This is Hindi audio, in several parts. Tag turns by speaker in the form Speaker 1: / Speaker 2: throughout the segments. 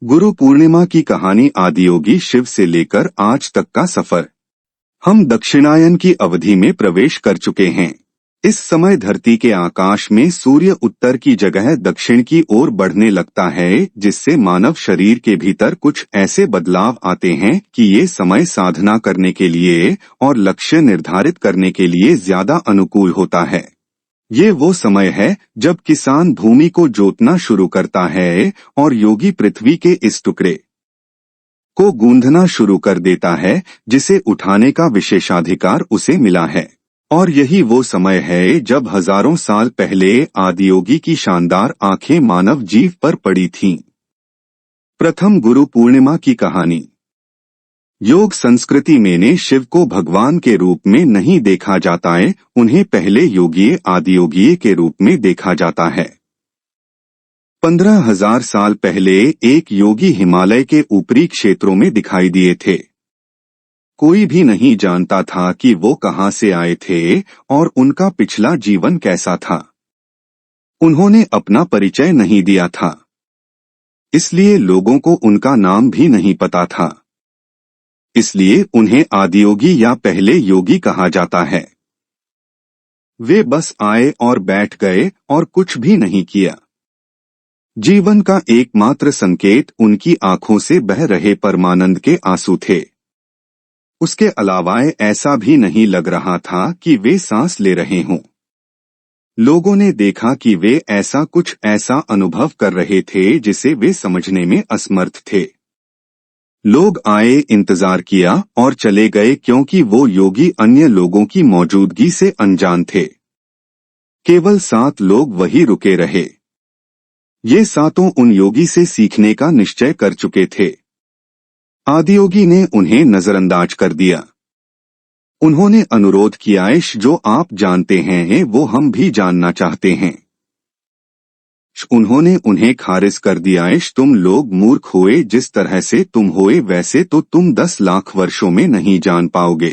Speaker 1: गुरु पूर्णिमा की कहानी आदियोगी शिव से लेकर आज तक का सफर। हम दक्षिणायन की अवधि में प्रवेश कर चुके हैं। इस समय धरती के आकाश में सूर्य उत्तर की जगह दक्षिण की ओर बढ़ने लगता है, जिससे मानव शरीर के भीतर कुछ ऐसे बदलाव आते हैं कि ये समय साधना करने के लिए और लक्ष्य निर्धारित करने के लिए ज्यादा अनुकूल होता है। ये वो समय है जब किसान भूमि को जोतना शुरू करता है और योगी पृथ्वी के इस टुकड़े को गूंथना शुरू कर देता है जिसे उठाने का विशेषाधिकार उसे मिला है। और यही वो समय है जब हजारों साल पहले आदियोगी की शानदार आंखें मानव जीव पर पड़ी थीं। प्रथम गुरु पूर्णिमा की कहानी। योग संस्कृति में ने शिव को भगवान के रूप में नहीं देखा जाता है, उन्हें पहले योगीय आदियोगीय के रूप में देखा जाता है। 15,000 साल पहले एक योगी हिमालय के ऊपरी क्षेत्रों में दिखाई दिए थे। कोई भी नहीं जानता था कि वो कहां से आए थे और उनका पिछला जीवन कैसा था। उन्होंने अपना परिचय नहीं दिया था, इसलिए लोगों को उनका नाम भी नहीं पता था। इसलिए उन्हें आदियोगी या पहले योगी कहा जाता है। वे बस आए और बैठ गए और कुछ भी नहीं किया। जीवन का एकमात्र संकेत उनकी आंखों से बह रहे परमानंद के आंसू थे। उसके अलावा ऐसा भी नहीं लग रहा था कि वे सांस ले रहे हों। लोगों ने देखा कि वे कुछ ऐसा अनुभव कर रहे थे जिसे वे समझने में असमर्थ थे। लोग आए, इंतजार किया और चले गए क्योंकि वो योगी अन्य लोगों की मौजूदगी से अनजान थे। केवल 7 लोग वही रुके रहे। ये 7 उन योगी से सीखने का निश्चय कर चुके थे। आदियोगी ने उन्हें नजरअंदाज कर दिया। उन्होंने अनुरोध किया, जो आप जानते हैं वो हम भी जानना चाहते हैं। उन्होंने उन्हें खारिज कर दिया, तुम लोग मूर्ख हुए, जिस तरह से तुम हुए वैसे तो तुम 10 लाख वर्षों में नहीं जान पाओगे।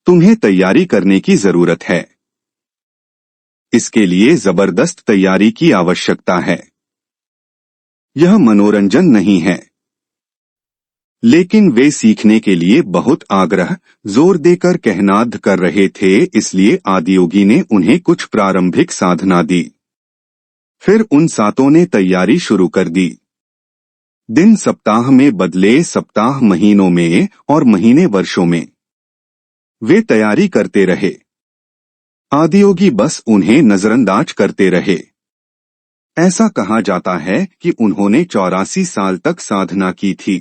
Speaker 1: तुम्हें तैयारी करने की जरूरत है। इसके लिए जबरदस्त तैयारी की आवश्यकता है। यह मनोरंजन नहीं है। लेकिन वे सीखने के लिए बहुत आग्रह जोर देकर कहनाद कर रहे थे, इसलिए आदियोगी ने उन्हें कुछ प्रारंभिक साधना दी। फिर उन 7 ने तैयारी शुरू कर दी। दिन सप्ताह में बदले, सप्ताह महीनों में और महीने वर्षों में। वे तैयारी करते रहे। आदियोगी बस उन्हें नजरअंदाज करते रहे। ऐसा कहा जाता है कि उन्होंने 84 साल तक साधना की थी।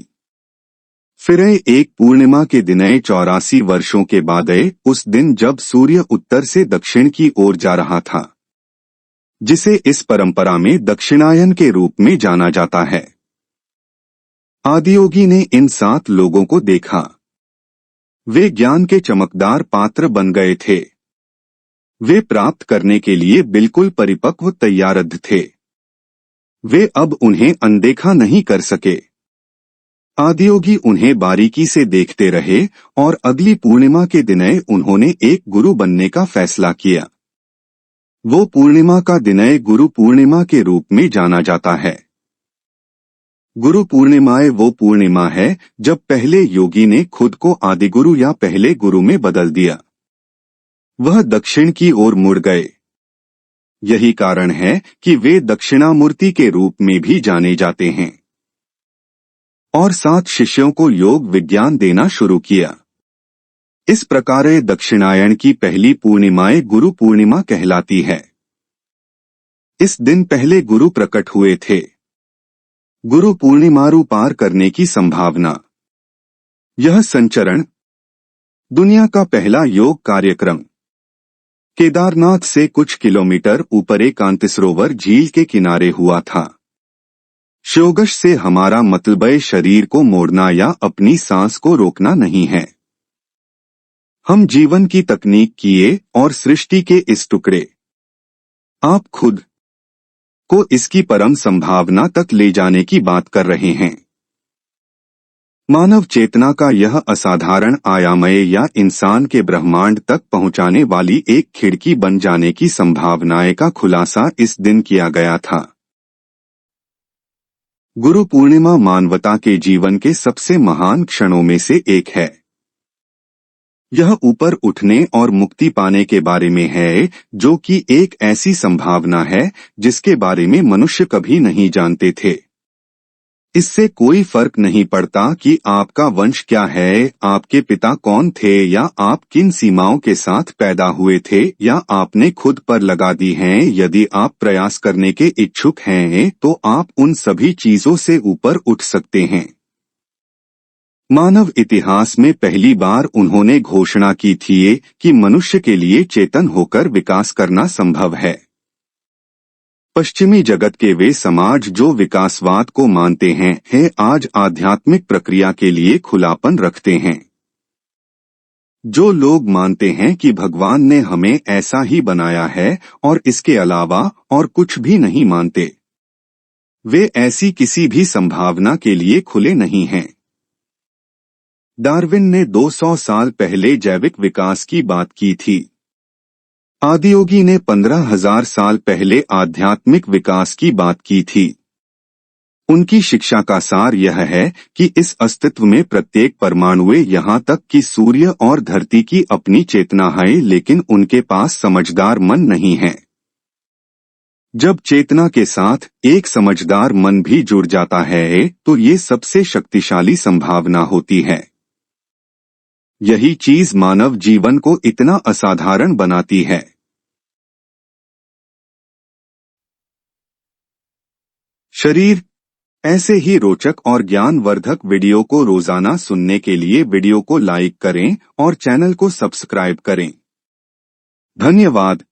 Speaker 1: फिर एक पूर्णिमा के दिन 84 वर्षों के बाद उस दिन जब सूर्य उत्तर से दक्षिण की ओर जा रहा था, जिसे इस परंपरा में दक्षिणायन के रूप में जाना जाता है, आदियोगी ने इन 7 लोगों को देखा। वे ज्ञान के चमकदार पात्र बन गए थे। वे प्राप्त करने के लिए बिल्कुल परिपक्व तैयारद्ध थे। वे अब उन्हें अनदेखा नहीं कर सके। आदियोगी उन्हें बारीकी से देखते रहे और अगली पूर्णिमा के दिन उन्होंने एक गुरु बनने का फैसला किया। वो पूर्णिमा का दिन गुरु पूर्णिमा के रूप में जाना जाता है। गुरु पूर्णिमा वो पूर्णिमा है जब पहले योगी ने खुद को आदिगुरु या पहले गुरु में बदल दिया। वह दक्षिण की ओर मुड़ गए। यही कारण है कि वे दक्षिणामूर्ति के रूप में भी जाने जाते हैं। और 7 शिष्यों को योग विज्ञान देना शुरू किया। इस प्रकार दक्षिणायन की पहली पूर्णिमाएं गुरु पूर्णिमा कहलाती है। इस दिन पहले गुरु प्रकट हुए थे। गुरु पूर्णिमारू पार करने की संभावना। यह संचरण दुनिया का पहला योग कार्यक्रम केदारनाथ से कुछ किलोमीटर ऊपर एकांतिसरोवर झील के किनारे हुआ था। योगश से हमारा मतलब शरीर को मोड़ना या अपनी सांस को रोकना नहीं है। हम जीवन की तकनीक किए और सृष्टि के इस टुकड़े आप खुद को इसकी परम संभावना तक ले जाने की बात कर रहे हैं। मानव चेतना का यह असाधारण आयामय या इंसान के ब्रह्मांड तक पहुंचाने वाली एक खिड़की बन जाने की संभावनाएं का खुलासा इस दिन किया गया था। गुरु पूर्णिमा मानवता के जीवन के सबसे महान क्षणों में से एक है। यह ऊपर उठने और मुक्ति पाने के बारे में है, जो कि एक ऐसी संभावना है जिसके बारे में मनुष्य कभी नहीं जानते थे। इससे कोई फर्क नहीं पड़ता कि आपका वंश क्या है, आपके पिता कौन थे, या आप किन सीमाओं के साथ पैदा हुए थे, या आपने खुद पर लगा दी हैं। यदि आप प्रयास करने के इच्छुक हैं तो आप उन सभी चीजों से ऊपर उठ सकते हैं। मानव इतिहास में पहली बार उन्होंने घोषणा की थी कि मनुष्य के लिए चेतन होकर विकास करना संभव है। पश्चिमी जगत के वे समाज जो विकासवाद को मानते हैं आज आध्यात्मिक प्रक्रिया के लिए खुलापन रखते हैं। जो लोग मानते हैं कि भगवान ने हमें ऐसा ही बनाया है और इसके अलावा और कुछ भी नहीं मानते, वे ऐसी किसी भी संभावना के लिए खुले नहीं हैं। डार्विन ने 200 साल पहले जैविक विकास की बात की थी। आदियोगी ने 15,000 साल पहले आध्यात्मिक विकास की बात की थी। उनकी शिक्षा का सार यह है कि इस अस्तित्व में प्रत्येक परमाणु, यहाँ तक कि सूर्य और धरती की अपनी चेतना है, लेकिन उनके पास समझदार मन नहीं है। जब चेतना के साथ एक समझदार मन भी जुड़ जाता है तो ये सबसे शक्तिशाली संभावना होती है। यही चीज मानव जीवन को इतना असाधारण बनाती है। शरीर। ऐसे ही रोचक और ज्ञानवर्धक वीडियो को रोजाना सुनने के लिए वीडियो को लाइक करें और चैनल को सब्सक्राइब करें। धन्यवाद।